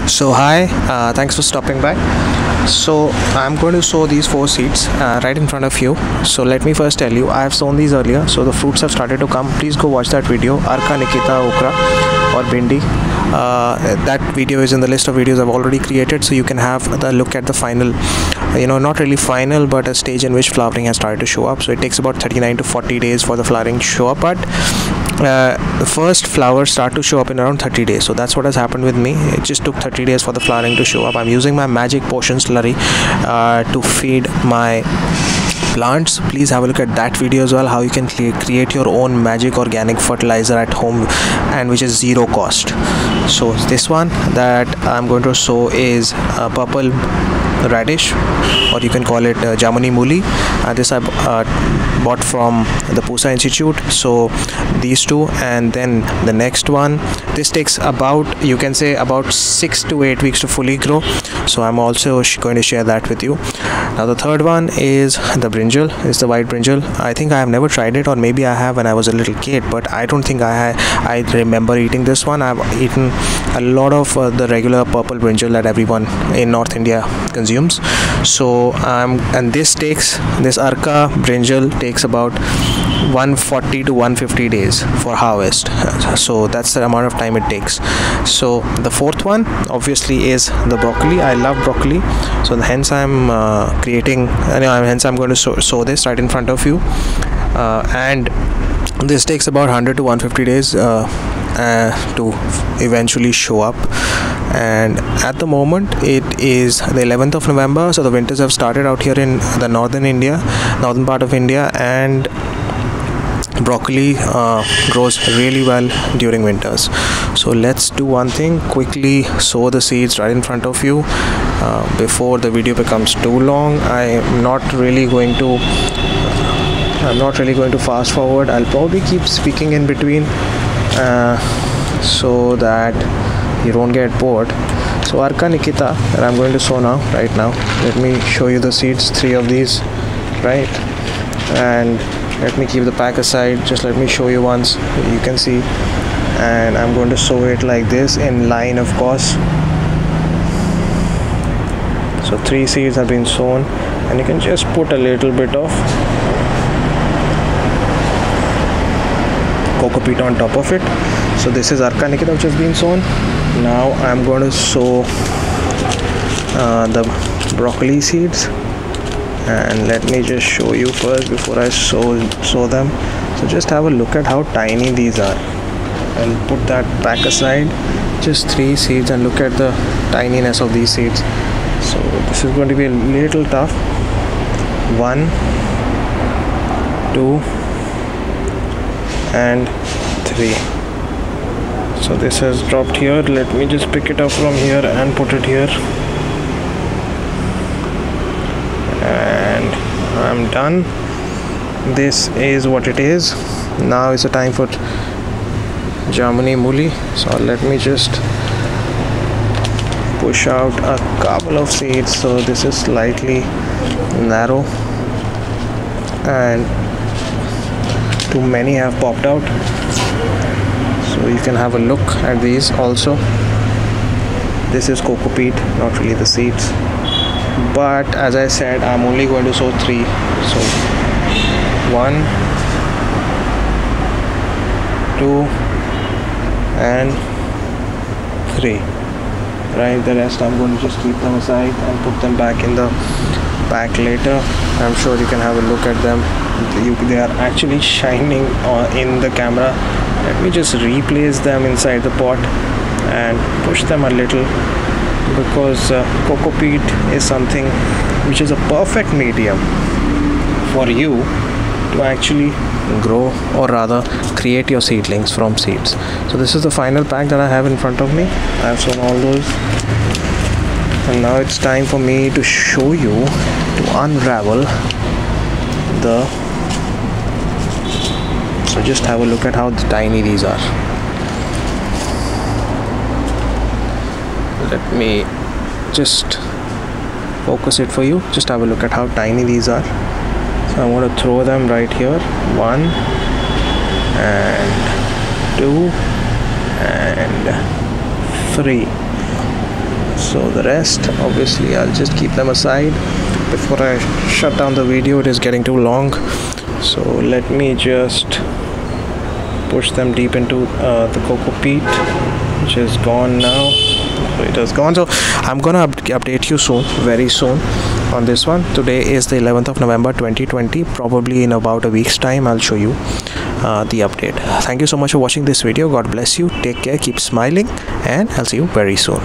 So hi, thanks for stopping by. So I'm going to sow these four seeds right in front of you. So let me first tell you, I have sown these earlier, so the fruits have started to come. Please go watch that video, Arka, Nikita, Okra or Bindi. That video is in the list of videos I've already created, so you can have the look at the final, not really final, but a stage in which flowering has started to show up. So it takes about 39 to 40 days for the flowering to show up, but the first flowers start to show up in around 30 days. So that's what has happened with me. It just took 30 days for the flowering to show up. I'm using my magic potion slurry to feed my plants. Please have a look at that video as well, how you can create your own magic organic fertilizer at home, and which is zero cost. So this one that I'm going to sow is purple radish, or you can call it Jamuni Muli. This I bought from the Pusa Institute. So these two, and then the next one, this takes about, you can say, about 6 to 8 weeks to fully grow. So I'm also going to share that with you. Now the third one is the brinjal, is the white brinjal. I think I have never tried it, or maybe I have when I was a little kid, but I don't think I remember eating this one. I've eaten a lot of the regular purple brinjal that everyone in North India consumes. So and this Arka brinjal takes about 140 to 150 days for harvest. So that's the amount of time it takes. So the fourth one obviously is the broccoli. I love broccoli, so hence I'm hence I'm going to sow this right in front of you, and this takes about 100 to 150 days to eventually show up. And at the moment it is the 11th of November, so the winters have started out here in the northern part of India, and broccoli grows really well during winters. So let's do one thing, quickly sow the seeds right in front of you before the video becomes too long. I'm not really going to fast forward. I'll probably keep speaking in between so that you don't get bored. So Arka Nikita that I'm going to sow right now. Let me show you the seeds, 3 of these, right? And let me keep the pack aside. Just let me show you once, you can see. And I'm going to sow it like this, in line of course. So 3 seeds have been sown, and you can just put a little bit of coco peat on top of it. So this is Arka Nikita which has been sown. Now I'm going to sow the broccoli seeds, and let me just show you first before I sow them. So just have a look at how tiny these are. I'll put that back aside. Just 3 seeds, and look at the tininess of these seeds. So this is going to be a little tough. 1, 2 and 3. So this has dropped here. Let me just pick it up from here and put it here, and I'm done. This is what it is. Now is the time for Jamuni Muli. So let me just push out a couple of seeds. So this is slightly narrow, and too many have popped out. So you can have a look at these also. This is coco peat, not really the seeds, but as I said, I'm only going to sow 3. So 1, 2 and 3, right? The rest I'm going to just keep them aside and put them back in the pack later. I'm sure you can have a look at them. They are actually shining in the camera. Let me just replace them inside the pot and push them a little, because coco peat is something which is a perfect medium for you to actually grow, or rather create your seedlings from seeds. So this is the final pack that I have in front of me. I have sown all those, and now it's time for me to show you, to unravel the. So just have a look at how tiny these are. Let me just focus it for you. Just have a look at how tiny these are. So I'm going to throw them right here. 1 and 2 and 3. So the rest, obviously, I'll just keep them aside before I shut down the video. It is getting too long, so let me just push them deep into the coco peat, which is gone now. So it is gone. So I'm gonna update you soon, very soon, on this one. Today is the 11th of November 2020. Probably in about a week's time I'll show you the update. Thank you so much for watching this video. God bless you, take care, keep smiling, and I'll see you very soon.